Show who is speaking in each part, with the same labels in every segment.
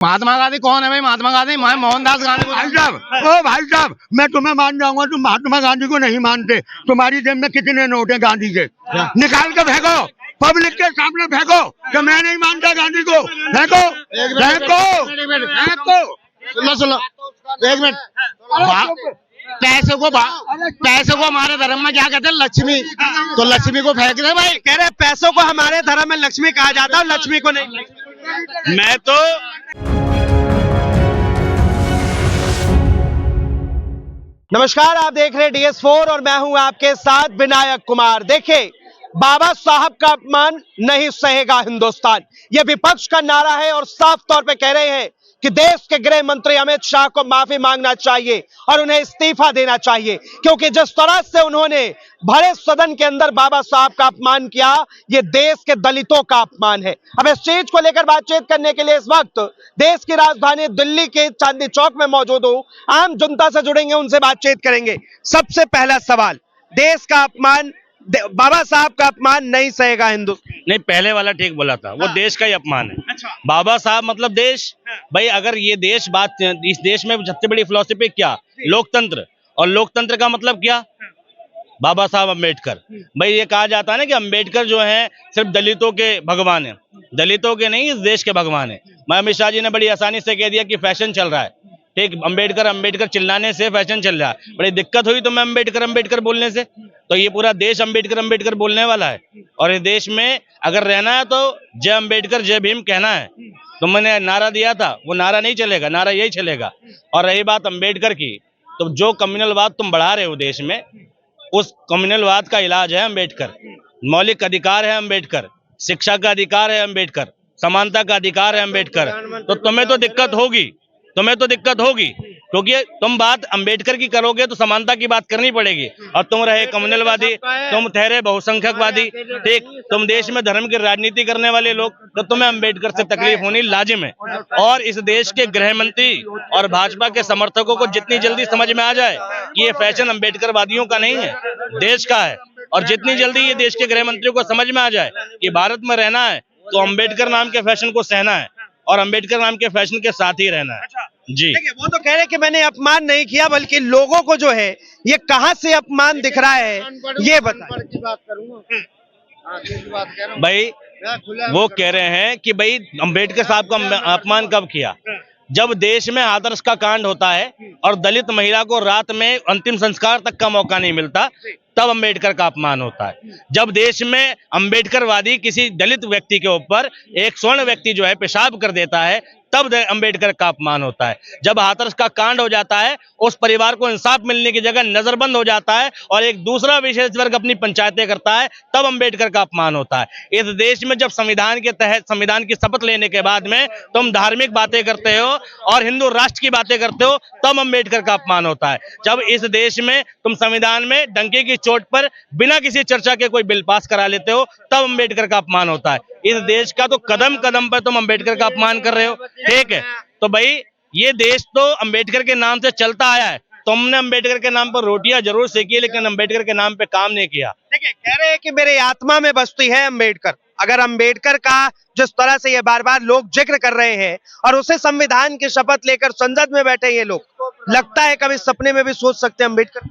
Speaker 1: महात्मा गांधी कौन है भाई? महात्मा गांधी मैं मोहनदास गांधी को।
Speaker 2: भाई साहब मैं तुम्हें मान जाऊंगा, तुम महात्मा गांधी को नहीं मानते। तुम्हारी जेब में कितने नोट हैं गांधी के? निकाल के फेंको, पब्लिक के सामने फेंको कि मैं नहीं मानता गांधी को। फेंको फेंको।
Speaker 1: सुनो एक मिनट। पैसों को हमारे धर्म में क्या कहते हैं? लक्ष्मी। तो लक्ष्मी को फेंक दे भाई।
Speaker 3: कह रहे पैसों को हमारे धर्म में लक्ष्मी कहा जाता है, लक्ष्मी को नहीं।
Speaker 4: मैं तो
Speaker 3: नमस्कार, आप देख रहे हैं DS4 और मैं हूं आपके साथ विनायक कुमार। देखिए, बाबा साहब का अपमान नहीं सहेगा हिंदुस्तान, यह विपक्ष का नारा है और साफ तौर पे कह रहे हैं कि देश के गृह मंत्री अमित शाह को माफी मांगना चाहिए और उन्हें इस्तीफा देना चाहिए, क्योंकि जिस तरह से उन्होंने भरे सदन के अंदर बाबा साहब का अपमान किया, ये देश के दलितों का अपमान है। अब इस चीज को लेकर बातचीत करने के लिए इस वक्त देश की राजधानी दिल्ली के चांदनी चौक में मौजूद हूं। आम जनता से जुड़ेंगे, उनसे बातचीत करेंगे। सबसे पहला सवाल, देश का अपमान, बाबा साहब का अपमान नहीं सहेगा हिंदुस्तान।
Speaker 4: नहीं, पहले वाला ठीक बोला था, वो देश का ही अपमान है।
Speaker 3: अच्छा।
Speaker 4: बाबा साहब मतलब देश। भाई अगर ये देश इस देश में सबसे बड़ी फिलॉसफी क्या? लोकतंत्र। और लोकतंत्र का मतलब क्या? बाबा साहब अम्बेडकर। भाई ये कहा जाता है ना कि अम्बेडकर जो है सिर्फ दलितों के भगवान है। दलितों के नहीं, इस देश के भगवान है। मैं अमित शाह जी ने बड़ी आसानी से कह दिया कि फैशन चल रहा है। ठीक, अम्बेडकर चिल्लाने से फैशन चल रहा है। बड़ी दिक्कत हुई तो मैं अम्बेडकर बोलने से। तो ये पूरा देश अम्बेडकर बोलने वाला है। और इस देश में अगर रहना है तो जय अम्बेडकर जय भीम कहना है। तो मैंने नारा दिया था, वो नारा नहीं चलेगा, नारा यही चलेगा। और रही बात अम्बेडकर की, तो जो कम्युनलवाद तुम बढ़ा रहे हो देश में, उस कम्युनलवाद का इलाज है अम्बेडकर। मौलिक अधिकार है अम्बेडकर, शिक्षा का अधिकार है अम्बेडकर, समानता का अधिकार है अम्बेडकर। तो तुम्हें तो दिक्कत होगी, क्योंकि तुम बात अम्बेडकर की करोगे तो समानता की बात करनी पड़ेगी। और तुम रहे कम्युनलवादी, तुम ठहरे बहुसंख्यकवादी। ठीक, तुम देश में धर्म की राजनीति करने वाले लोग, तो तुम्हें अम्बेडकर से तकलीफ होनी लाजिम है। और इस देश के गृह मंत्री और भाजपा के समर्थकों को जितनी जल्दी समझ में आ जाए कि ये फैशन अम्बेडकरवादियों का नहीं है, देश का है, और जितनी जल्दी ये देश के गृह मंत्री को समझ में आ जाए कि भारत में रहना है तो अम्बेडकर नाम के फैशन को सहना है और अम्बेडकर नाम के फैशन के साथ ही रहना है। जी, देखिए,
Speaker 3: वो तो कह रहे कि मैंने अपमान नहीं किया, बल्कि लोगों को जो है ये कहां से अपमान दिख रहा है ये बताएं।
Speaker 4: भाई वो कह रहे हैं कि भाई अम्बेडकर साहब का अपमान कब किया? जब देश में आदर्श का कांड होता है और दलित महिला को रात में अंतिम संस्कार तक का मौका नहीं मिलता, तब अम्बेडकर का अपमान होता है। जब देश में अम्बेडकरवादी किसी दलित व्यक्ति के ऊपर एक स्वर्ण व्यक्ति जो है पेशाब कर देता है, तब अम्बेडकर का अपमान होता है। जब हाथरस का कांड हो जाता है, उस परिवार को इंसाफ मिलने की जगह नजरबंद हो जाता है और एक दूसरा विशेष वर्ग अपनी पंचायतें करता है, तब अम्बेडकर का अपमान होता है। इस देश में जब संविधान के तहत संविधान की शपथ लेने के बाद में तुम धार्मिक बातें करते हो और हिंदू राष्ट्र की बातें करते हो, तब अम्बेडकर का अपमान होता है। जब इस देश में तुम संविधान में डंके की चोट पर बिना किसी चर्चा के कोई बिल पास करा लेते हो, तब अम्बेडकर का अपमान होता है। इस देश का तो कदम कदम पर तुम अम्बेडकर का अपमान कर रहे हो। ठीक है, तो भाई ये देश तो अम्बेडकर के नाम से चलता आया है। तुमने अम्बेडकर के नाम पर रोटियां जरूर सेकी, लेकिन अम्बेडकर के नाम पे काम नहीं किया।
Speaker 3: देखिए, कह रहे हैं कि मेरे आत्मा में बसती है अम्बेडकर। अगर अम्बेडकर का जिस तरह से ये बार बार लोग जिक्र कर रहे हैं और उसे संविधान की शपथ लेकर संसद में बैठे ये लोग, लगता है कभी सपने में भी सोच सकते हैं अम्बेडकर?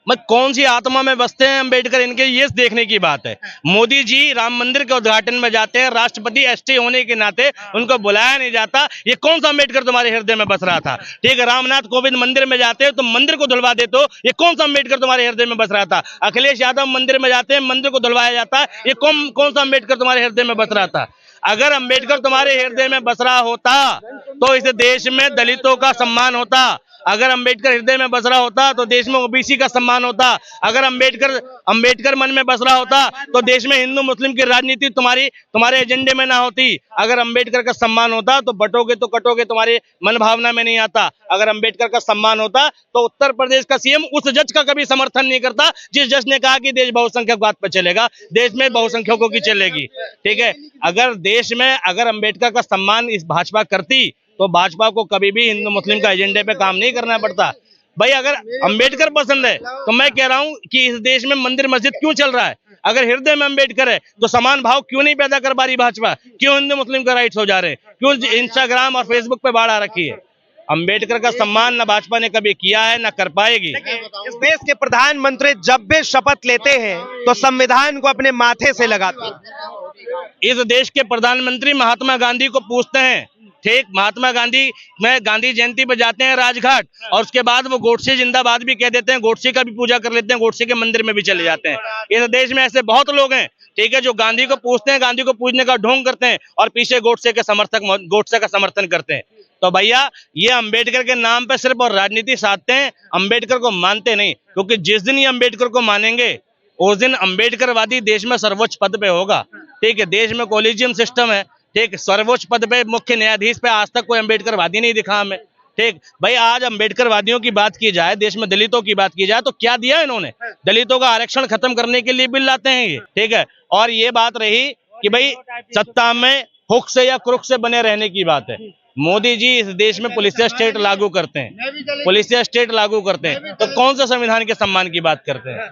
Speaker 4: मैं कौन सी आत्मा में बसते हैं अम्बेडकर, इनके ये देखने की बात है। मोदी जी राम मंदिर के उद्घाटन में जाते हैं, राष्ट्रपति एसटी होने के नाते उनको बुलाया नहीं जाता। ये कौन सा अम्बेडकर तुम्हारे हृदय में बस रहा था? ठीक है, रामनाथ कोविंद मंदिर में जाते हो तो मंदिर को धुलवा देते हो, ये कौन सा अम्बेडकर तुम्हारे हृदय में बस रहा था? अखिलेश यादव मंदिर में जाते हैं, मंदिर को धुलवाया जाता है, ये कौन सा अम्बेडकर तुम्हारे हृदय में बस रहा था? अगर अम्बेडकर तुम्हारे हृदय में बस रहा होता तो इस देश में दलितों का सम्मान होता। अगर अम्बेडकर हृदय में बस रहा होता तो देश में ओबीसी का सम्मान होता। अगर अम्बेडकर मन में बस रहा होता तो देश में हिंदू मुस्लिम की राजनीति तुम्हारे एजेंडे में ना होती। अगर अम्बेडकर का सम्मान होता तो बटोगे तो कटोगे तुम्हारे मन भावना में नहीं आता। अगर अम्बेडकर का सम्मान होता तो उत्तर प्रदेश का सीएम उस जज का कभी समर्थन नहीं करता जिस जज ने कहा कि देश बहुसंख्यकवाद पर चलेगा, देश में बहुसंख्यकों की चलेगी। ठीक है, अगर देश में अगर अम्बेडकर का सम्मान इस भाजपा करती तो भाजपा को कभी भी हिंदू मुस्लिम का एजेंडे पे काम नहीं करना पड़ता। भाई अगर अंबेडकर पसंद है तो मैं कह रहा हूं कि इस देश में मंदिर मस्जिद क्यों चल रहा है? अगर हृदय में अंबेडकर है तो समान भाव क्यों नहीं पैदा कर पा रही भाजपा? क्यों हिंदू मुस्लिम का राइट्स हो जा रहे हैं? क्यों इंस्टाग्राम और फेसबुक पे बाढ़ आ रखी है? अंबेडकर का सम्मान न भाजपा ने कभी किया है न कर पाएगी।
Speaker 3: इस देश के प्रधानमंत्री जब भी शपथ लेते हैं तो संविधान को अपने माथे से लगाते हैं।
Speaker 4: इस देश के प्रधानमंत्री महात्मा गांधी को पूछते हैं, ठीक, महात्मा गांधी में गांधी जयंती पे जाते हैं राजघाट, और उसके बाद वो गोडसे जिंदाबाद भी कह देते हैं, गोडसे का भी पूजा कर लेते हैं, गोडसे के मंदिर में भी चले जाते हैं। इस देश में ऐसे बहुत लोग हैं, ठीक है, जो गांधी को पूछते हैं, गांधी को पूजने का ढोंग करते हैं और पीछे गोडसे के समर्थक गोडसे का समर्थन करते हैं। तो भैया ये अंबेडकर के नाम पे सिर्फ और राजनीति साधते हैं, अंबेडकर को मानते नहीं, क्योंकि जिस दिन ये अंबेडकर को मानेंगे उस दिन अंबेडकरवादी देश में सर्वोच्च पद पे होगा। ठीक है, देश में कोलिजियम सिस्टम है, ठीक, सर्वोच्च पद पे मुख्य न्यायाधीश पे आज तक कोई अंबेडकरवादी नहीं दिखा हमें। ठीक भाई, आज अंबेडकरवादियों की बात की जाए, देश में दलितों की बात की जाए, तो क्या दिया इन्होंने? दलितों का आरक्षण खत्म करने के लिए बिल लाते हैं ये, ठीक है। और ये बात रही कि भाई सत्ता में हुक से या क्रुक से बने रहने की बात है। मोदी जी इस देश में पुलिस स्टेट लागू करते हैं, पुलिस स्टेट लागू करते हैं, तो कौन सा संविधान के सम्मान की बात करते हैं?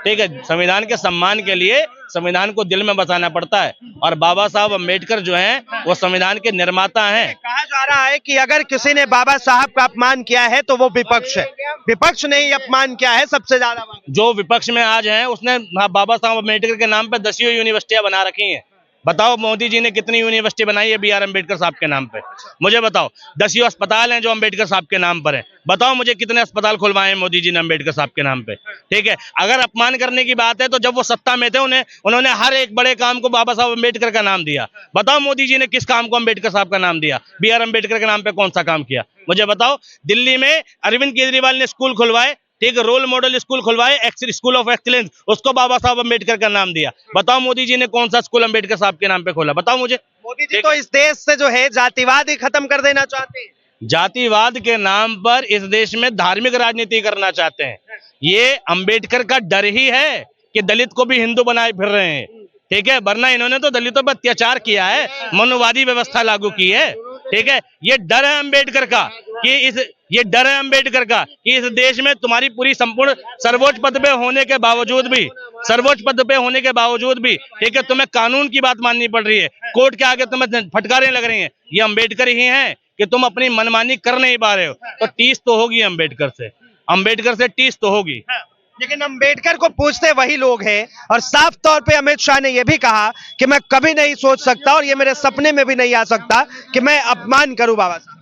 Speaker 4: ठीक है, संविधान के सम्मान के लिए संविधान को दिल में बसाना पड़ता है, और बाबा साहब अम्बेडकर जो हैं वो संविधान के निर्माता हैं।
Speaker 3: कहा जा रहा है कि अगर किसी ने बाबा साहब का अपमान किया है तो वो विपक्ष है, विपक्ष ने ही अपमान किया है सबसे ज्यादा।
Speaker 4: जो विपक्ष में आज हैं उसने बाबा साहब अम्बेडकर के नाम पे 10 यूनिवर्सिटियां बना रखी हैं। बताओ मोदी जी ने कितनी यूनिवर्सिटी बनाई है BR अम्बेडकर साहब के नाम पे? मुझे बताओ। 10 अस्पताल हैं जो अम्बेडकर साहब के नाम पर है, बताओ मुझे कितने अस्पताल खुलवाए हैं मोदी जी ने अम्बेडकर साहब के नाम पे? ठीक है, अगर अपमान करने की बात है तो जब वो सत्ता में थे उन्होंने हर एक बड़े काम को बाबा साहब अम्बेडकर का नाम दिया। बताओ मोदी जी ने किस काम को अम्बेडकर साहब का नाम दिया? BR अम्बेडकर के नाम पे कौन सा काम किया? मुझे बताओ। दिल्ली में अरविंद केजरीवाल ने स्कूल खुलवाए, ठीक, रोल मॉडल स्कूल खुलवाए, स्कूल ऑफ एक्सीलेंस, उसको बाबा साहब अम्बेडकर का नाम दिया। बताओ मोदी जी ने कौन सा स्कूल अम्बेडकर साहब के नाम पे खोला? बताओ मुझे।
Speaker 3: मोदी जी तो इस देश से जो है जातिवाद ही खत्म कर देना चाहते हैं।
Speaker 4: जातिवाद के नाम पर इस देश में धार्मिक राजनीति करना चाहते हैं। ये अम्बेडकर का डर ही है कि दलित को भी हिंदू बनाए फिर रहे हैं, ठीक है, वरना इन्होंने तो दलितों पर अत्याचार किया है, मनुवादी व्यवस्था लागू की है। ठीक है, ये डर है अम्बेडकर का कि ये डर है अम्बेडकर का कि इस देश में तुम्हारी पूरी संपूर्ण सर्वोच्च पद पे होने के बावजूद भी, सर्वोच्च पद पे होने के बावजूद भी, ठीक है, तुम्हें कानून की बात माननी पड़ रही है, कोर्ट के आगे तुम्हें फटकारें लग रही हैं। ये अम्बेडकर ही हैं कि तुम अपनी मनमानी कर नहीं पा रहे हो, तो टीस तो होगी अम्बेडकर से टीस तो होगी।
Speaker 3: लेकिन अंबेडकर को पूछते वही लोग हैं, और साफ तौर पे अमित शाह ने यह भी कहा कि मैं कभी नहीं सोच सकता और ये मेरे सपने में भी नहीं आ सकता कि मैं अपमान करूं बाबा साहब।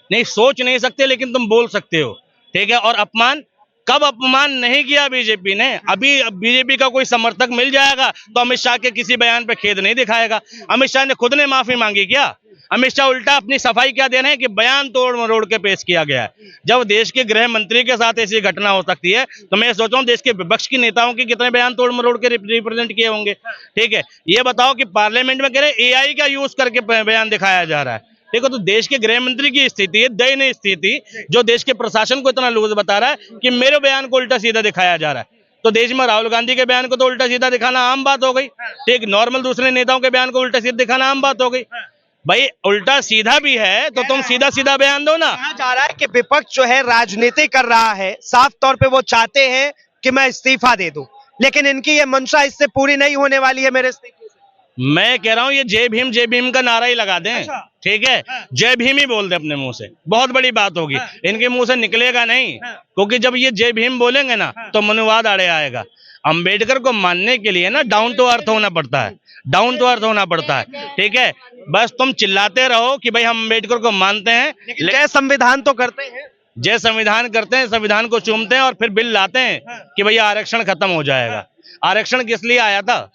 Speaker 4: नहीं, सोच नहीं सकते लेकिन तुम बोल सकते हो, ठीक है। और अपमान कब अपमान नहीं किया बीजेपी ने? अभी बीजेपी का कोई समर्थक मिल जाएगा तो अमित शाह के किसी बयान पे खेद नहीं दिखाएगा। अमित शाह ने खुद ने माफी मांगी क्या? अमित शाह उल्टा अपनी सफाई क्या दे रहे हैं कि बयान तोड़ मरोड़ के पेश किया गया है। जब देश के गृह मंत्री के साथ ऐसी घटना हो सकती है तो मैं सोच रहा हूँ देश के विपक्ष के नेताओं की कितने बयान तोड़ मरोड़ के रिप्रेजेंट किए होंगे। ठीक है, ये बताओ कि पार्लियामेंट में कह रहे AI का यूज करके बयान दिखाया जा रहा है। देखो, तो देश के गृह मंत्री की स्थिति है, दयनीय स्थिति, जो देश के प्रशासन को इतना लूज बता रहा है कि मेरे बयान को उल्टा सीधा दिखाया जा रहा है। तो देश में राहुल गांधी के बयान को तो उल्टा सीधा दिखाना आम बात हो गई, ठीक, नॉर्मल दूसरे नेताओं के बयान को उल्टा सीधा दिखाना आम बात हो गई। भाई उल्टा सीधा भी है तो तुम सीधा सीधा बयान दो ना।
Speaker 3: कहा जा रहा है कि विपक्ष जो है राजनीति कर रहा है, साफ तौर पे वो चाहते हैं कि मैं इस्तीफा दे दूं, लेकिन इनकी ये मंशा इससे पूरी नहीं होने वाली है मेरे इस्तीफे से।
Speaker 4: मैं कह रहा हूँ ये जय भीम का नारा ही लगा दें, ठीक है, जय भीम ही बोल दे अपने मुंह से, बहुत बड़ी बात होगी। इनके मुंह से निकलेगा नहीं, क्योंकि जब ये जय भीम बोलेंगे ना तो मनुवाद आड़े आएगा। अंबेडकर को मानने के लिए ना डाउन टू अर्थ होना पड़ता है, डाउन टू अर्थ होना पड़ता है, ठीक है। बस तुम चिल्लाते रहो कि भाई हम अंबेडकर को मानते हैं,
Speaker 3: जय संविधान तो करते हैं,
Speaker 4: जय संविधान करते हैं, संविधान को चूमते हैं और फिर बिल लाते हैं कि भैया आरक्षण खत्म हो जाएगा। आरक्षण किस लिए आया था?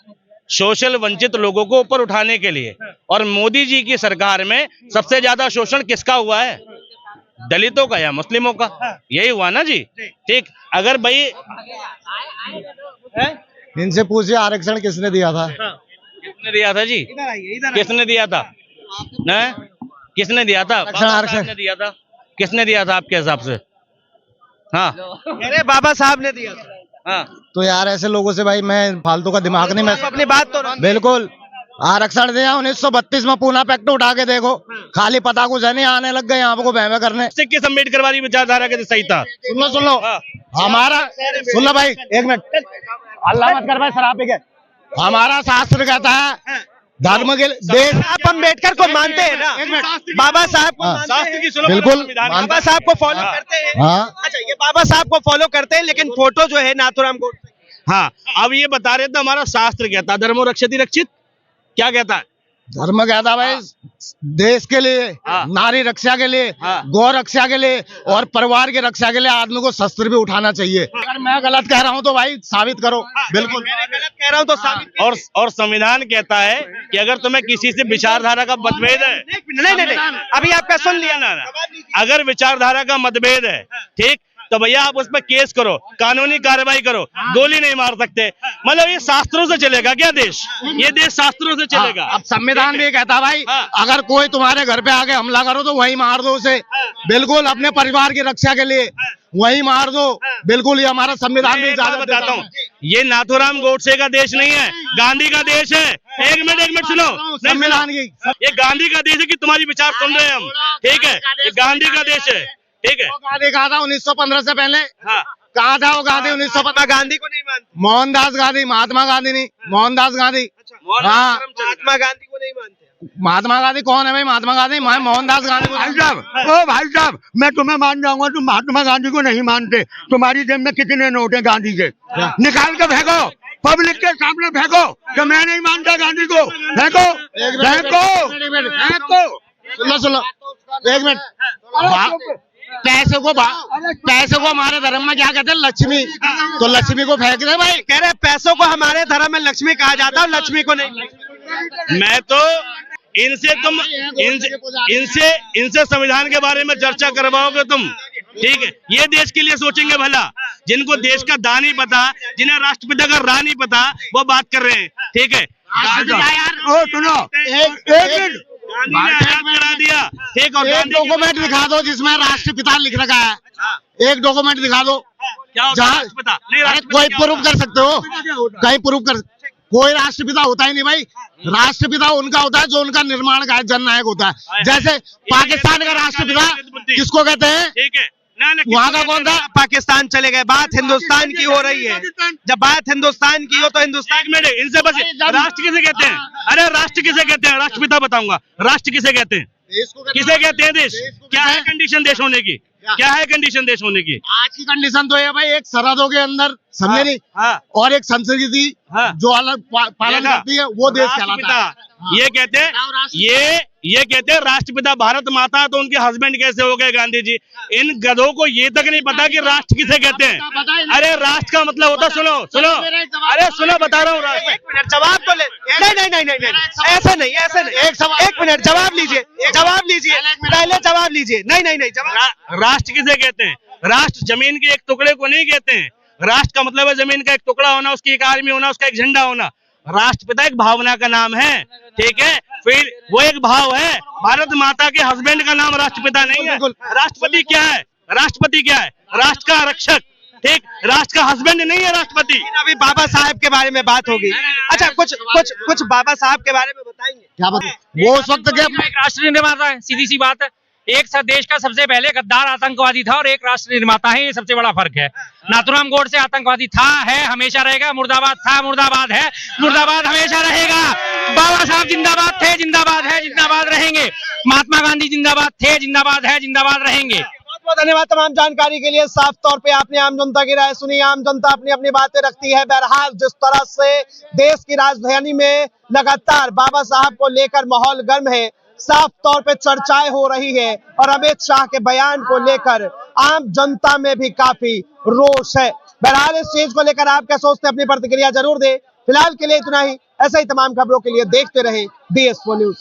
Speaker 4: सोशल वंचित लोगों को ऊपर उठाने के लिए। और मोदी जी की सरकार में सबसे ज्यादा शोषण किसका हुआ है? दलितों का या मुस्लिमों का? यही हुआ ना जी, ठीक। अगर भाई
Speaker 1: इनसे पूछिए आरक्षण किसने दिया था?
Speaker 4: किसने दिया था जी? किसने दिया था? किसने दिया था?
Speaker 1: आरक्षण
Speaker 4: ने दिया था? किसने दिया था आपके हिसाब से? हाँ,
Speaker 3: अरे बाबा साहब ने दिया था।
Speaker 4: हाँ,
Speaker 1: तो यार ऐसे लोगों से भाई मैं फालतू का दिमाग नहीं, मैं
Speaker 3: अपनी बात तो
Speaker 1: बिल्कुल आरक्षण दिया 1932 में पूना पैक्ट उठा के देखो, खाली पता कुछ है नहीं, आने लग गए यहाँ को बहमे करने।
Speaker 4: किस अम्बेडकर वाली विचारधारा के सही था?
Speaker 1: सुन लो हमारा, सुन लो भाई एक मिनट, अल्लाह मत कर भाई शराब पी के। हमारा शास्त्र कहता है धर्म के देश।
Speaker 3: आप अम्बेडकर को मानते हैं ना? बाबा साहब को मानते
Speaker 4: शास्त्र की
Speaker 3: हैं?
Speaker 4: सुनो,
Speaker 1: बिल्कुल
Speaker 3: बाबा साहब को फॉलो करते हैं?
Speaker 1: हाँ
Speaker 3: अच्छा, ये बाबा साहब को फॉलो करते हैं, लेकिन फोटो जो है नाथूराम गोडसे।
Speaker 4: हाँ, अब ये बता रहे थे हमारा शास्त्र कहता है धर्मो रक्षति रक्षित, क्या कहता है?
Speaker 1: धर्म कहता है भाई देश के लिए,
Speaker 4: हाँ।
Speaker 1: नारी रक्षा के लिए,
Speaker 4: हाँ।
Speaker 1: गौ रक्षा के लिए और परिवार की रक्षा के लिए आदमी को शस्त्र भी उठाना चाहिए। अगर मैं गलत कह रहा हूँ तो भाई साबित करो। बिल्कुल
Speaker 3: मैं गलत कह रहा हूँ तो साबित।
Speaker 4: और संविधान कहता है कि अगर तुम्हें किसी से विचारधारा का मतभेद है,
Speaker 3: नहीं, अभी आपका सुन लिया
Speaker 4: ना, अगर विचारधारा का मतभेद है, ठीक, तो भैया आप उस पर केस करो, कानूनी कार्रवाई करो, गोली नहीं मार सकते। मतलब ये शास्त्रों से चलेगा क्या देश? ये देश शास्त्रों से चलेगा।
Speaker 1: अब संविधान भी कहता भाई अगर कोई तुम्हारे घर पे आके हमला करो तो वही मार दो उसे। बिल्कुल अपने परिवार की रक्षा के लिए वही मार दो। बिल्कुल ये हमारा संविधान भी
Speaker 4: इजाजत बताता हूँ, ये नाथूराम गोडसे का देश नहीं है, गांधी का देश है। एक मिनट सुनो,
Speaker 1: संविधान की
Speaker 4: ये गांधी का देश है कि तुम्हारी विचार सुन रहे हैं हम, ठीक है? ये गांधी का देश है, ठीक है?
Speaker 1: गांधी कहा था 1915 से पहले,
Speaker 4: हाँ,
Speaker 1: कहा था वो गांधी 1915।
Speaker 3: गांधी को नहीं मानते?
Speaker 1: मोहनदास गांधी, महात्मा गांधी नहीं, मोहनदास गांधी। हाँ
Speaker 3: महात्मा गांधी को नहीं मानते?
Speaker 1: महात्मा गांधी कौन है भाई? महात्मा गांधी मैं मोहनदास गांधी को।
Speaker 2: भाई साहब, ओ भाई साहब, मैं तुम्हें मान जाऊंगा, तुम महात्मा गांधी को नहीं मानते। तुम्हारी जेब में कितने नोट हैं गांधी के? निकाल के फेंको, पब्लिक के सामने फेंको कि मैं नहीं मानता गांधी को। फेंको फेंको।
Speaker 1: सुनो एक मिनट, पैसे को हमारे धर्म में क्या कहते हैं? लक्ष्मी। तो लक्ष्मी को फेंक दे भाई।
Speaker 3: कह रहे पैसों को हमारे धर्म में लक्ष्मी कहा जाता है, लक्ष्मी को नहीं।
Speaker 4: मैं तो इनसे संविधान के बारे में चर्चा करवाओगे तुम, ठीक है? ये देश के लिए सोचेंगे भला, जिनको देश का दान नहीं पता, जिन्हें राष्ट्रपिता का राह नहीं पता, वो बात कर रहे हैं, ठीक है?
Speaker 2: ओ सुनो, एक मिनट,
Speaker 4: गांधी ने आजाद करा दिया, ठीक? और
Speaker 1: एक डॉक्यूमेंट दिखा दो जिसमें राष्ट्रपिता लिख रखा है। एक डॉक्यूमेंट दिखा दो
Speaker 4: क्या होता है राष्ट्रपिता? नहीं, राष्ट्रपिता
Speaker 1: कोई
Speaker 4: क्या
Speaker 1: प्रूफ
Speaker 4: होता है?
Speaker 1: कर सकते हो? कहीं प्रूफ कर? कोई राष्ट्रपिता होता ही नहीं भाई। राष्ट्रपिता उनका होता है जो उनका निर्माण का जननायक होता है। जैसे पाकिस्तान का राष्ट्रपिता किसको कहते हैं?
Speaker 4: ठीक है ना,
Speaker 1: वहाँ का कौन था?
Speaker 3: पाकिस्तान चले गए, बात हिंदुस्तान की हो रही है। जब बात हिंदुस्तान की हो तो हिंदुस्तान
Speaker 4: एक मिनट, इनसे बस राष्ट्र किसे कहते हैं? अरे राष्ट्र किसे कहते हैं? राष्ट्रपिता बताऊंगा। राष्ट्र किसे कहते हैं? किसे कहते हैं देश? क्या है कंडीशन देश होने की? क्या है कंडीशन देश होने की?
Speaker 1: आज की कंडीशन तो है भाई, एक सरहदों के अंदर, समझे नहीं?
Speaker 4: हाँ,
Speaker 1: और एक संस्कृति जो अलग पालन करती है, वो देश कहलाता है।
Speaker 4: ये कहते हैं, ये कहते हैं राष्ट्रपिता भारत माता, तो उनके हस्बैंड कैसे हो गए गांधी जी? इन गधों को ये तक नहीं पता कि राष्ट्र किसे कहते हैं। अरे राष्ट्र का मतलब होता, सुनो, अरे सुनो, बता रहा हूँ राष्ट्र।
Speaker 3: एक मिनट जवाब तो ले। नहीं, ऐसे नहीं। एक मिनट जवाब लीजिए, पहले जवाब लीजिए। नहीं जवाब।
Speaker 4: राष्ट्र किसे कहते हैं? राष्ट्र जमीन के एक टुकड़े को नहीं कहते हैं। राष्ट्र का मतलब है जमीन का एक टुकड़ा होना, उसकी एक आर्मी होना, उसका एक झंडा होना। राष्ट्रपिता एक भावना का नाम है, ठीक है? फिर वो एक भाव है। भारत माता के हस्बैंड का नाम राष्ट्रपिता नहीं है। राष्ट्रपति क्या है? राष्ट्र का आरक्षक, ठीक? राष्ट्र का हस्बैंड नहीं है राष्ट्रपति।
Speaker 3: अभी बाबा साहब के बारे में बात होगी। अच्छा, कुछ बाबा साहब के बारे में बताएंगे?
Speaker 1: क्या बता? वो उस वक्त के
Speaker 5: एक राष्ट्र निर्माता है, सीधी सी बात है। एक देश का सबसे पहले गद्दार आतंकवादी था और एक राष्ट्र निर्माता है, ये सबसे बड़ा फर्क है। नाथूराम गोडसे आतंकवादी था, है, हमेशा रहेगा। मुर्दाबाद था, मुर्दाबाद है, मुर्दाबाद हमेशा रहेगा। बाबा साहब जिंदाबाद थे, जिंदाबाद है, जिंदाबाद रहेंगे। महात्मा गांधी जिंदाबाद थे, जिंदाबाद है, जिंदाबाद रहेंगे।
Speaker 3: बहुत बहुत धन्यवाद तमाम जानकारी के लिए। साफ तौर पे आपने आम जनता की राय सुनी, आम जनता अपनी अपनी बातें रखती है। बहरहाल जिस तरह से देश की राजधानी में लगातार बाबा साहब को लेकर माहौल गर्म है, साफ तौर पे चर्चाएं हो रही है और अमित शाह के बयान को लेकर आम जनता में भी काफी रोष है। बहरहाल इस चीज को लेकर आप क्या सोचते हैं? अपनी प्रतिक्रिया जरूर दें। फिलहाल के लिए इतना ही। ऐसे ही तमाम खबरों के लिए देखते रहे DS4 न्यूज।